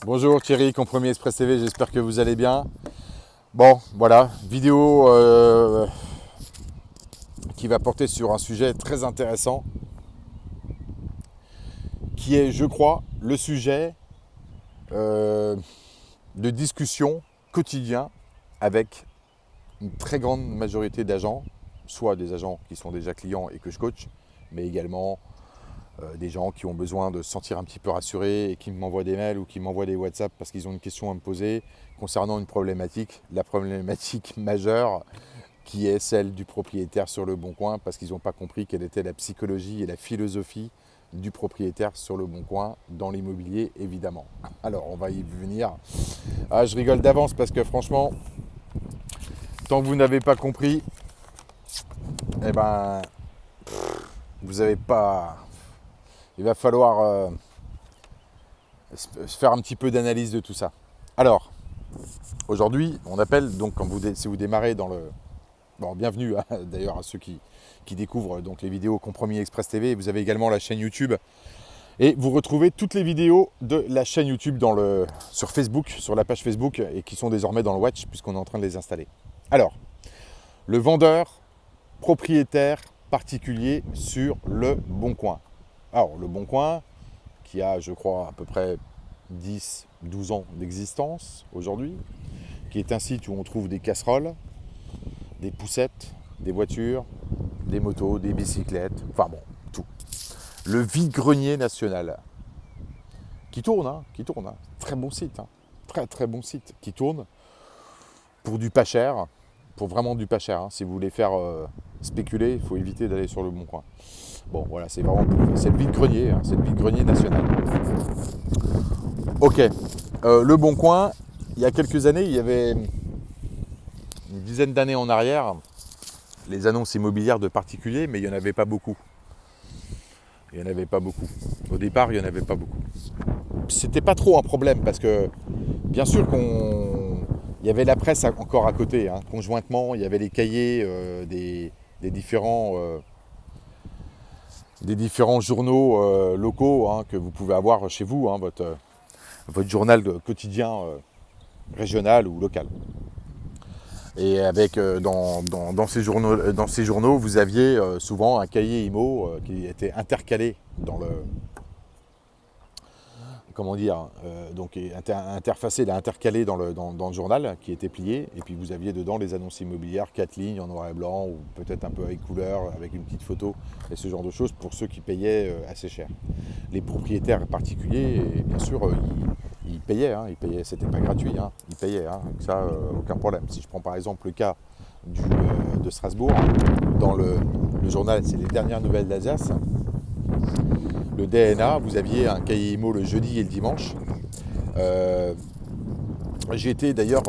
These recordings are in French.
Bonjour Thierry, Compromis Express TV, j'espère que vous allez bien. Bon, voilà, vidéo qui va porter sur un sujet très intéressant, qui est, je crois, le sujet de discussion quotidien avec une très grande majorité d'agents, soit des agents qui sont déjà clients et que je coach, mais également des gens qui ont besoin de se sentir un petit peu rassurés et qui m'envoient des mails ou qui m'envoient des WhatsApp parce qu'ils ont une question à me poser concernant une problématique, la problématique majeure qui est celle du propriétaire sur le bon coin parce qu'ils n'ont pas compris quelle était la psychologie et la philosophie du propriétaire sur le bon coin dans l'immobilier évidemment. Alors on va y venir. Ah, je rigole d'avance parce que franchement, tant que vous n'avez pas compris, eh ben, vous n'avez pas... Il va falloir faire un petit peu d'analyse de tout ça. Alors, aujourd'hui, on appelle, donc si vous démarrez dans le... Bon, bienvenue d'ailleurs à ceux qui découvrent donc les vidéos Compromis Express TV. Vous avez également la chaîne YouTube. Et vous retrouvez toutes les vidéos de la chaîne YouTube sur Facebook, sur la page Facebook, et qui sont désormais dans le Watch, puisqu'on est en train de les installer. Alors, le vendeur, propriétaire, particulier sur le Bon Coin. Alors, le Bon Coin, qui a, je crois, à peu près 10-12 ans d'existence aujourd'hui, qui est un site où on trouve des casseroles, des poussettes, des voitures, des motos, des bicyclettes, enfin bon, tout. Le vide-grenier national, qui tourne. Très bon site, très bon site, qui tourne pour du pas cher, pour vraiment du pas cher. Si vous voulez faire spéculer, il faut éviter d'aller sur le Bon Coin. Bon, voilà, c'est le vide-grenier, c'est le vide-grenier national. Ok, le Bon Coin, il y a quelques années, il y avait une dizaine d'années en arrière, les annonces immobilières de particuliers, mais il n'y en avait pas beaucoup. Au départ, il n'y en avait pas beaucoup. C'était pas trop un problème parce que, bien sûr il y avait la presse encore à côté, conjointement, il y avait les cahiers des différents journaux locaux que vous pouvez avoir chez vous, votre journal quotidien régional ou local. Et avec dans ces journaux, vous aviez souvent un cahier IMO qui était intercalé dans le donc interfacé, intercalé dans le journal qui était plié, et puis vous aviez dedans les annonces immobilières, 4 lignes en noir et blanc, ou peut-être un peu avec couleur, avec une petite photo, et ce genre de choses pour ceux qui payaient assez cher. Les propriétaires particuliers, et bien sûr, ils payaient, c'était pas gratuit, ils payaient, ça, aucun problème. Si je prends par exemple le cas de Strasbourg, dans le journal, c'est les dernières nouvelles d'Alsace, le DNA, vous aviez un cahier IMO le jeudi et le dimanche. J'ai été d'ailleurs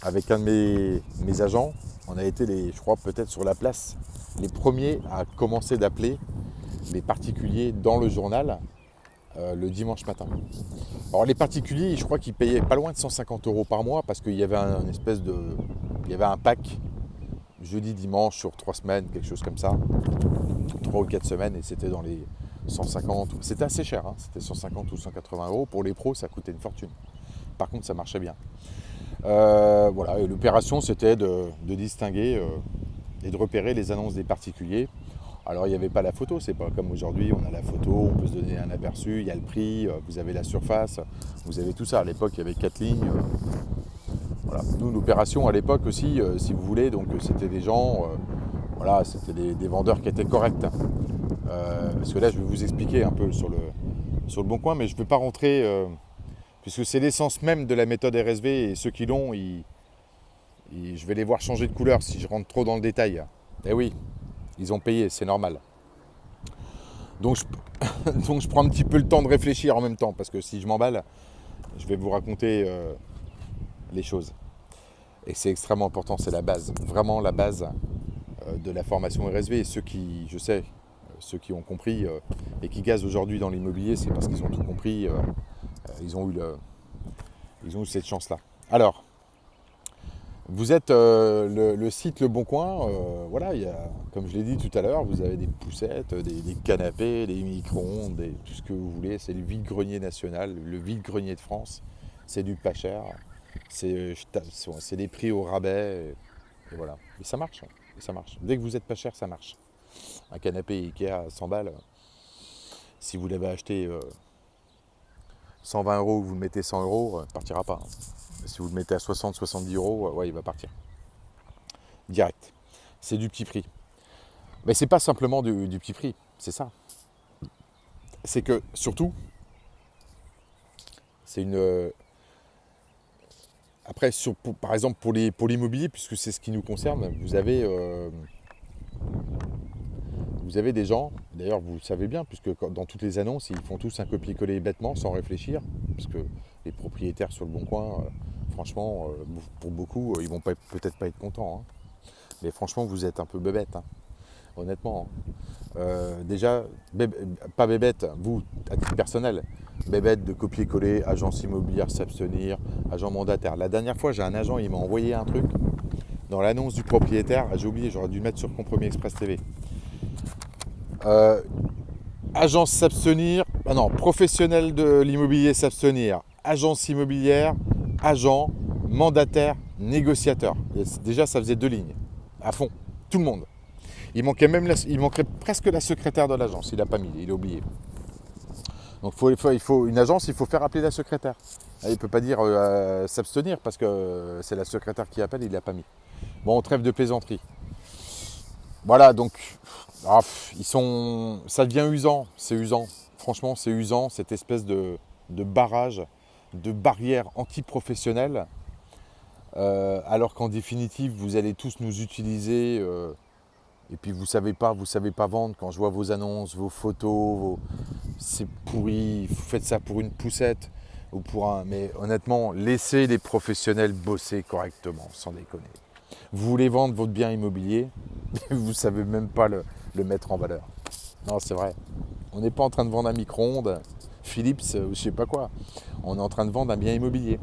avec un de mes agents, on a été je crois peut-être sur la place, les premiers à commencer d'appeler les particuliers dans le journal le dimanche matin. Alors les particuliers, je crois qu'ils payaient pas loin de 150 € par mois parce qu'il y avait il y avait un pack jeudi-dimanche sur 3 semaines, quelque chose comme ça. 3 ou 4 semaines, et c'était dans les 150, c'était assez cher, c'était 150 ou 180 €. Pour les pros, ça coûtait une fortune. Par contre, ça marchait bien. Voilà, et l'opération, c'était de distinguer et de repérer les annonces des particuliers. Alors, il n'y avait pas la photo, c'est pas comme aujourd'hui, on a la photo, on peut se donner un aperçu, il y a le prix, vous avez la surface, vous avez tout ça. À l'époque, il y avait 4 lignes. Voilà. Nous, l'opération à l'époque aussi, si vous voulez, donc c'était des gens, voilà, c'était des vendeurs qui étaient corrects. Parce que là, je vais vous expliquer un peu sur le Bon Coin, mais je ne veux pas rentrer, puisque c'est l'essence même de la méthode RSV, et ceux qui l'ont, je vais les voir changer de couleur si je rentre trop dans le détail. Eh oui, ils ont payé, c'est normal. Donc je prends un petit peu le temps de réfléchir en même temps, parce que si je m'emballe, je vais vous raconter les choses. Et c'est extrêmement important, c'est la base, vraiment la base de la formation RSV. Et ceux qui, je sais, ceux qui ont compris et qui gazent aujourd'hui dans l'immobilier, c'est parce qu'ils ont tout compris, ils ont eu cette chance-là. Alors, Vous êtes le site Le Bon Coin, voilà, il y a, comme je l'ai dit tout à l'heure, vous avez des poussettes, des canapés, des micro-ondes, tout ce que vous voulez. C'est le vide-grenier national, le vide-grenier de France. C'est du pas cher, c'est des prix au rabais, et voilà. Et ça marche, hein, et ça marche. Dès que vous êtes pas cher, ça marche. Un canapé Ikea à 100 balles, si vous l'avez acheté 120 euros, vous le mettez 100 euros, il partira pas, hein. Si vous le mettez à 60-70 euros, ouais, il va partir. Direct. C'est du petit prix. Mais c'est pas simplement du petit prix, c'est ça. C'est que, surtout, c'est une. Après, par exemple, pour l'immobilier, puisque c'est ce qui nous concerne, vous avez des gens, d'ailleurs vous le savez bien, puisque dans toutes les annonces, ils font tous un copier-coller bêtement, sans réfléchir, parce que les propriétaires sur le Bon Coin, franchement, pour beaucoup, ils vont peut-être pas être contents, hein. Mais franchement, vous êtes un peu bébête, hein, honnêtement. Déjà, pas bébête, vous, à titre personnel, bébête de copier-coller, agence immobilière s'abstenir, agent mandataire. La dernière fois, j'ai un agent, il m'a envoyé un truc dans l'annonce du propriétaire, j'ai oublié, j'aurais dû le mettre sur Compromis Express TV. Agence s'abstenir, ah non, professionnel de l'immobilier s'abstenir, agence immobilière, agent, mandataire, négociateur. Et déjà, ça faisait 2 lignes, à fond, tout le monde. Il manquerait presque la secrétaire de l'agence, il n'a pas mis, il a oublié. Donc il faut une agence, il faut faire appeler la secrétaire. Il ne peut pas dire s'abstenir parce que c'est la secrétaire qui appelle, il ne l'a pas mis. Bon, trêve de plaisanterie. Voilà, donc ça devient usant, c'est usant. Franchement, c'est usant, cette espèce de barrage, de barrière anti-professionnelle, alors qu'en définitive, vous allez tous nous utiliser, et puis vous savez pas vendre. Quand je vois vos annonces, vos photos, c'est pourri, vous faites ça pour une poussette, ou mais honnêtement, laissez les professionnels bosser correctement, sans déconner. Vous voulez vendre votre bien immobilier, mais vous ne savez même pas le mettre en valeur. Non, c'est vrai. On n'est pas en train de vendre un micro-ondes, Philips ou je sais pas quoi. On est en train de vendre un bien immobilier.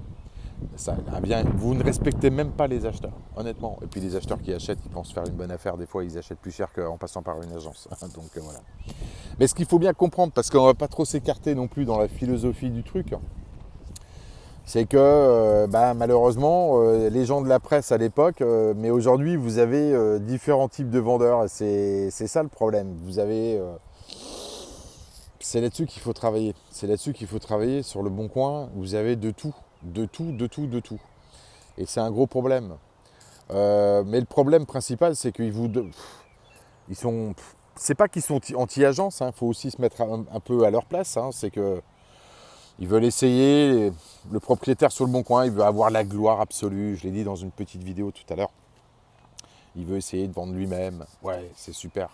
Vous ne respectez même pas les acheteurs, honnêtement. Et puis les acheteurs qui achètent, ils pensent faire une bonne affaire. Des fois, ils achètent plus cher qu'en passant par une agence. Donc voilà. Mais ce qu'il faut bien comprendre, parce qu'on ne va pas trop s'écarter non plus dans la philosophie du truc, c'est que malheureusement, les gens de la presse à l'époque, mais aujourd'hui, vous avez différents types de vendeurs. C'est ça le problème. C'est là-dessus qu'il faut travailler. C'est là-dessus qu'il faut travailler. Sur le Bon Coin, vous avez de tout. De tout, de tout, de tout. Et c'est un gros problème. Mais le problème principal, c'est qu'ils ils sont... C'est pas qu'ils sont anti-agence, il faut aussi se mettre un peu à leur place. C'est que ils veulent essayer, le propriétaire sur le Bon Coin, il veut avoir la gloire absolue. Je l'ai dit dans une petite vidéo tout à l'heure. Il veut essayer de vendre lui-même. Ouais, c'est super.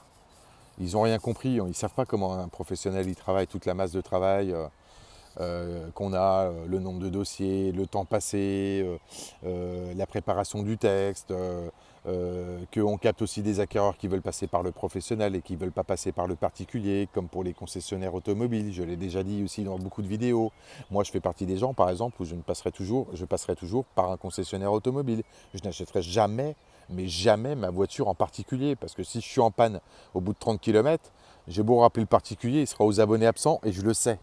Ils n'ont rien compris. Ils ne savent pas comment un professionnel il travaille, toute la masse de travail qu'on a, le nombre de dossiers, le temps passé, la préparation du texte, qu'on capte aussi des acquéreurs qui veulent passer par le professionnel et qui ne veulent pas passer par le particulier, comme pour les concessionnaires automobiles. Je l'ai déjà dit aussi dans beaucoup de vidéos. Moi, je fais partie des gens, par exemple, où je passerai toujours par un concessionnaire automobile. Je n'achèterai jamais, mais jamais ma voiture en particulier, parce que si je suis en panne au bout de 30 km, j'ai beau rappeler le particulier, il sera aux abonnés absents et je le sais.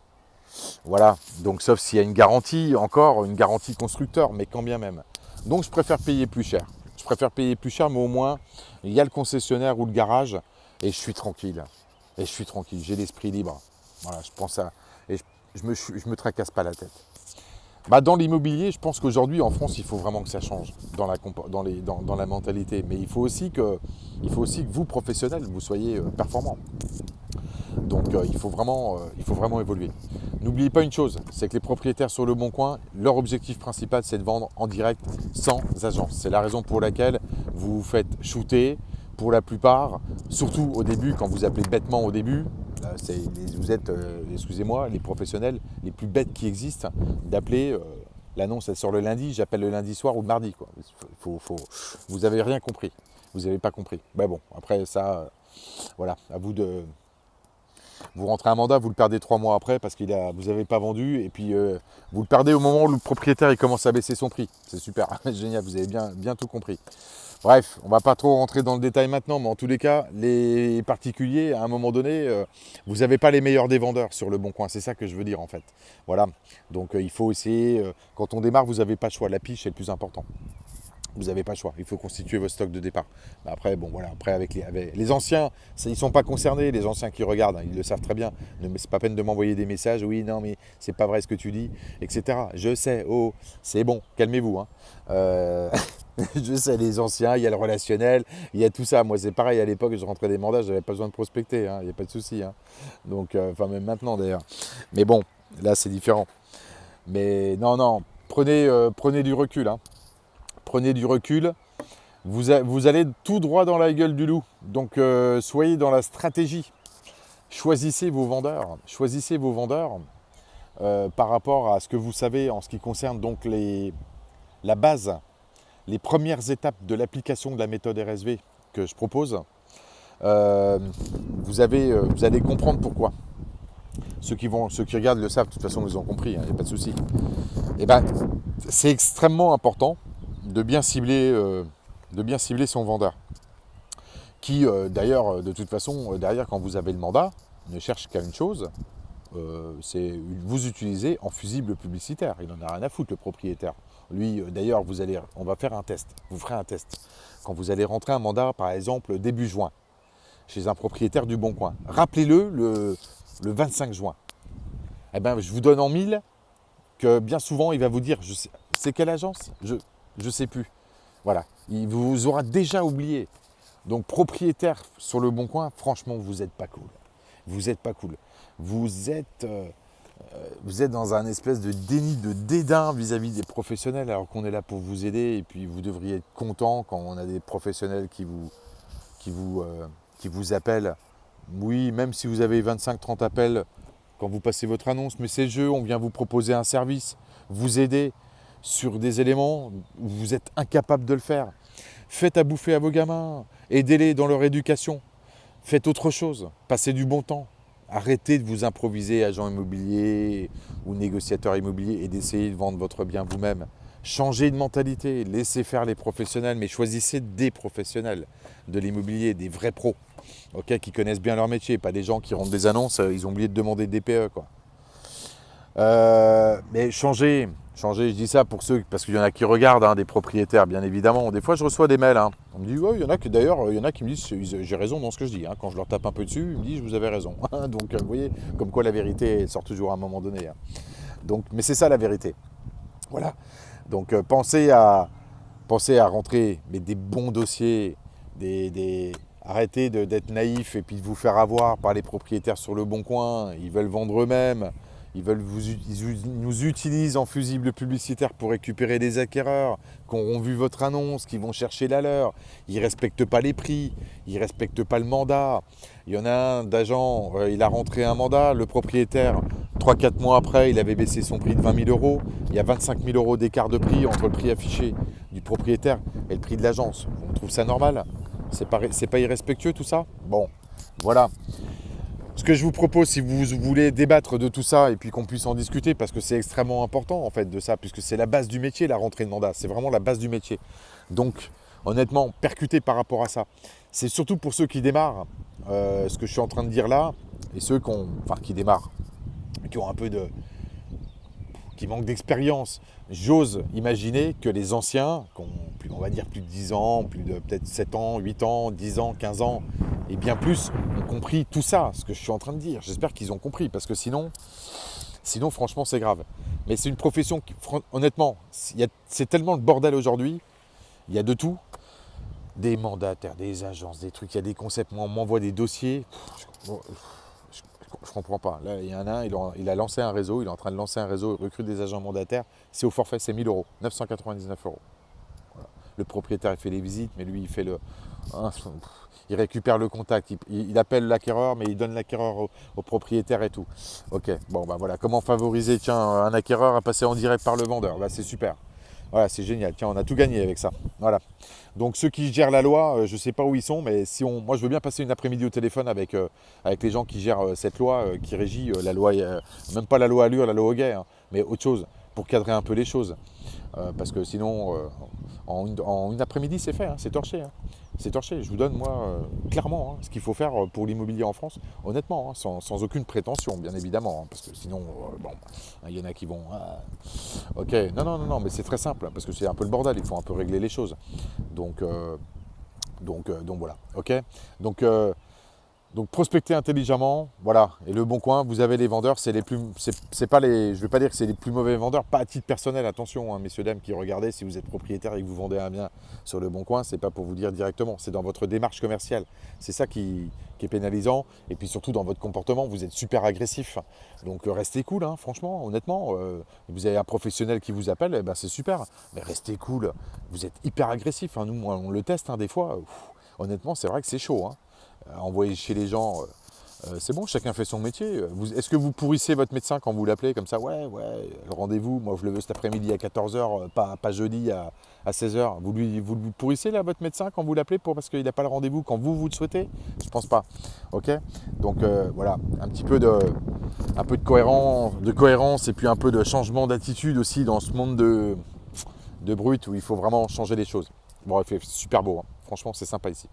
Voilà, donc sauf s'il y a une garantie, encore une garantie constructeur, mais quand bien même. Donc je préfère payer plus cher. Je préfère payer plus cher, mais au moins, il y a le concessionnaire ou le garage, et je suis tranquille. Et je suis tranquille, j'ai l'esprit libre. Voilà, je pense à... Et je me tracasse pas la tête. Dans l'immobilier, je pense qu'aujourd'hui, en France, il faut vraiment que ça change dans la mentalité. Mais il faut aussi que vous, professionnels, vous soyez performants. Donc il faut vraiment évoluer. N'oubliez pas une chose, c'est que les propriétaires sur le Bon Coin, leur objectif principal, c'est de vendre en direct sans agence. C'est la raison pour laquelle vous vous faites shooter pour la plupart, surtout au début, quand vous appelez bêtement au début. Vous êtes, excusez-moi, les professionnels les plus bêtes qui existent, d'appeler, l'annonce elle sort le lundi, j'appelle le lundi soir ou le mardi, quoi. Vous n'avez rien compris, vous n'avez pas compris. Mais bon, après ça, voilà, à vous Vous rentrez un mandat, vous le perdez 3 mois après parce que vous n'avez pas vendu et puis vous le perdez au moment où le propriétaire il commence à baisser son prix. C'est super, génial, vous avez bien tout compris. Bref, on ne va pas trop rentrer dans le détail maintenant, mais en tous les cas, les particuliers, à un moment donné, vous n'avez pas les meilleurs des vendeurs sur le bon coin. C'est ça que je veux dire en fait. Voilà, donc il faut essayer, quand on démarre, vous n'avez pas le choix. La piche est le plus important. Vous n'avez pas le choix, il faut constituer vos stocks de départ. Mais après, bon voilà, après avec les anciens, ils ne sont pas concernés, les anciens qui regardent, hein, ils le savent très bien. C'est pas peine de m'envoyer des messages, oui, non, mais c'est pas vrai ce que tu dis, etc. Je sais, oh, c'est bon, calmez-vous. Hein. Je sais, les anciens, il y a le relationnel, il y a tout ça. Moi, c'est pareil, à l'époque, je rentrais des mandats, je n'avais pas besoin de prospecter, hein, il n'y a pas de souci. Hein. Donc, enfin, même maintenant d'ailleurs. Mais bon, là, c'est différent. Mais non, prenez du recul. Hein. Prenez du recul, vous allez tout droit dans la gueule du loup. Donc soyez dans la stratégie. Choisissez vos vendeurs. Choisissez vos vendeurs par rapport à ce que vous savez en ce qui concerne donc la base, les premières étapes de l'application de la méthode RSV que je propose. Vous allez comprendre pourquoi. Ceux qui regardent le savent, de toute façon ils ont compris, il n'y a pas de souci. Et ben, c'est extrêmement important de bien cibler son vendeur. Qui, d'ailleurs, de toute façon, derrière, quand vous avez le mandat, ne cherche qu'à une chose, c'est vous utiliser en fusible publicitaire. Il n'en a rien à foutre, le propriétaire. Lui, d'ailleurs, on va faire un test. Vous ferez un test. Quand vous allez rentrer un mandat, par exemple, début juin, chez un propriétaire du Bon Coin, rappelez-le le 25 juin. Eh ben, je vous donne en 1000 que bien souvent, il va vous dire, c'est quelle agence ? Je ne sais plus. Voilà, il vous aura déjà oublié. Donc propriétaire sur le Bon Coin, franchement, vous n'êtes pas cool. Vous n'êtes pas cool. Vous êtes dans un espèce de déni, de dédain vis-à-vis des professionnels, alors qu'on est là pour vous aider. Et puis vous devriez être content quand on a des professionnels qui vous appellent. Oui, même si vous avez 25-30 appels quand vous passez votre annonce, mais c'est le jeu, on vient vous proposer un service, vous aider sur des éléments où vous êtes incapable de le faire. Faites à bouffer à vos gamins, aidez-les dans leur éducation, faites autre chose, passez du bon temps. Arrêtez de vous improviser agent immobilier ou négociateur immobilier et d'essayer de vendre votre bien vous-même. Changez de mentalité, laissez faire les professionnels, mais choisissez des professionnels de l'immobilier, des vrais pros, okay, qui connaissent bien leur métier, pas des gens qui rendent des annonces, ils ont oublié de demander des DPE, quoi. Mais changez, je dis ça pour ceux, parce qu'il y en a qui regardent, hein, des propriétaires, bien évidemment. Des fois, je reçois des mails. Hein. On me dit, ouais, il y en a qui me disent, j'ai raison dans ce que je dis. Hein. Quand je leur tape un peu dessus, ils me disent, vous avez raison. Donc, vous voyez, comme quoi la vérité elle sort toujours à un moment donné. Hein. Donc, mais c'est ça la vérité. Voilà. Donc, pensez à rentrer, mais des bons dossiers, arrêtez d'être naïf et puis de vous faire avoir par les propriétaires sur le Bon Coin. Ils veulent vendre eux-mêmes. Ils nous utilisent en fusible publicitaire pour récupérer des acquéreurs qui auront vu votre annonce, qui vont chercher la leur. Ils ne respectent pas les prix, ils ne respectent pas le mandat. Il y en a un d'agent, il a rentré un mandat, le propriétaire, 3-4 mois après, il avait baissé son prix de 20 000 euros. Il y a 25 000 euros d'écart de prix entre le prix affiché du propriétaire et le prix de l'agence. On trouve ça normal ? C'est pas irrespectueux tout ça ? Bon, voilà. Ce que je vous propose, si vous voulez débattre de tout ça et puis qu'on puisse en discuter, parce que c'est extrêmement important en fait de ça, puisque c'est la base du métier, la rentrée de mandat, c'est vraiment la base du métier. Donc, honnêtement, percuter par rapport à ça. C'est surtout pour ceux qui démarrent, ce que je suis en train de dire là, et ceux qui démarrent, qui ont un peu qui manquent d'expérience. J'ose imaginer que les anciens, qui ont on va dire plus de 10 ans, plus de peut-être 7 ans, 8 ans, 10 ans, 15 ans, et bien plus, ont compris tout ça, ce que je suis en train de dire. J'espère qu'ils ont compris, parce que sinon franchement, c'est grave. Mais c'est une profession qui, honnêtement, c'est tellement le bordel aujourd'hui, il y a de tout. Des mandataires, des agences, des trucs, il y a des concepts. Moi, on m'envoie des dossiers. Je comprends pas. Là, il y en a un, il a lancé un réseau, il est en train de lancer un réseau, il recrute des agents mandataires. C'est au forfait, c'est 1 000 euros, 999 euros. Voilà. Le propriétaire, il fait les visites, mais lui, il fait il récupère le contact, il appelle l'acquéreur, mais il donne l'acquéreur au propriétaire et tout. Ok, bon, ben voilà. Comment favoriser, un acquéreur à passer en direct par le vendeur ? Là, c'est super. Voilà, c'est génial. Tiens, on a tout gagné avec ça. Voilà. Donc ceux qui gèrent la loi, je ne sais pas où ils sont, mais moi je veux bien passer une après-midi au téléphone avec les gens qui gèrent cette loi, qui régit la loi, même pas la loi Allure, la loi Hoguet, hein, mais autre chose, pour cadrer un peu les choses. Parce que sinon, en une après-midi, c'est fait, hein, c'est torché. Hein. C'est torché. Je vous donne, moi, clairement, hein, ce qu'il faut faire pour l'immobilier en France, honnêtement, hein, sans aucune prétention, bien évidemment. Hein, parce que sinon, bon, il y en a qui vont. Ok, non, mais c'est très simple, parce que c'est un peu le bordel, il faut un peu régler les choses. Donc, donc voilà, ok. Donc, donc prospecter intelligemment, voilà. Et le Bon Coin, vous avez les vendeurs, c'est les plus, c'est pas les, je vais pas dire que c'est les plus mauvais vendeurs, pas à titre personnel. Attention, hein, messieurs dames qui regardez, si vous êtes propriétaire et que vous vendez un bien sur le Bon Coin, c'est pas pour vous dire directement, c'est dans votre démarche commerciale. C'est ça qui est pénalisant. Et puis surtout dans votre comportement, vous êtes super agressif. Donc restez cool, hein, franchement, honnêtement. Vous avez un professionnel qui vous appelle, eh ben, c'est super. Mais restez cool. Vous êtes hyper agressif. Hein. Nous, on le teste hein, des fois. Honnêtement, c'est vrai que c'est chaud. Hein. Envoyer chez les gens, c'est bon, chacun fait son métier. Est-ce que vous pourrissez votre médecin quand vous l'appelez comme ça? Ouais, le rendez-vous, moi je le veux cet après-midi à 14 h, pas jeudi à 16 h. Vous lui pourrissez là votre médecin quand vous l'appelez parce qu'il n'a pas le rendez-vous quand vous le souhaitez? Je pense pas. Ok. Donc voilà, un peu de cohérence et puis un peu de changement d'attitude aussi dans ce monde de brut où il faut vraiment changer les choses. Bon, il fait super beau, hein. Franchement, c'est sympa ici.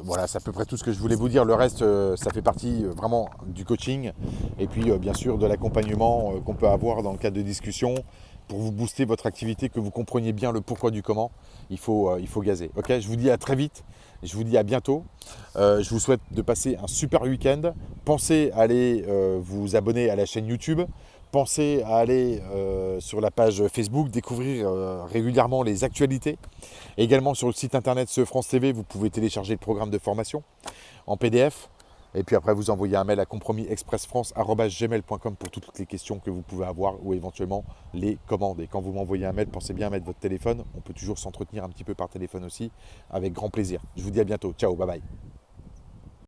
Voilà, c'est à peu près tout ce que je voulais vous dire. Le reste, ça fait partie vraiment du coaching et puis bien sûr de l'accompagnement qu'on peut avoir dans le cadre de discussions pour vous booster votre activité, que vous compreniez bien le pourquoi du comment. Il faut gazer. Ok, je vous dis à très vite. Je vous dis à bientôt. Je vous souhaite de passer un super week-end. Pensez à aller vous abonner à la chaîne YouTube. Pensez à aller sur la page Facebook, découvrir régulièrement les actualités. Également sur le site internet Ce France TV, vous pouvez télécharger le programme de formation en PDF. Et puis après, vous envoyez un mail à compromisexpressfrance@gmail.com pour toutes les questions que vous pouvez avoir ou éventuellement les commander. Quand vous m'envoyez un mail, pensez bien à mettre votre téléphone. On peut toujours s'entretenir un petit peu par téléphone aussi, avec grand plaisir. Je vous dis à bientôt. Ciao, bye bye.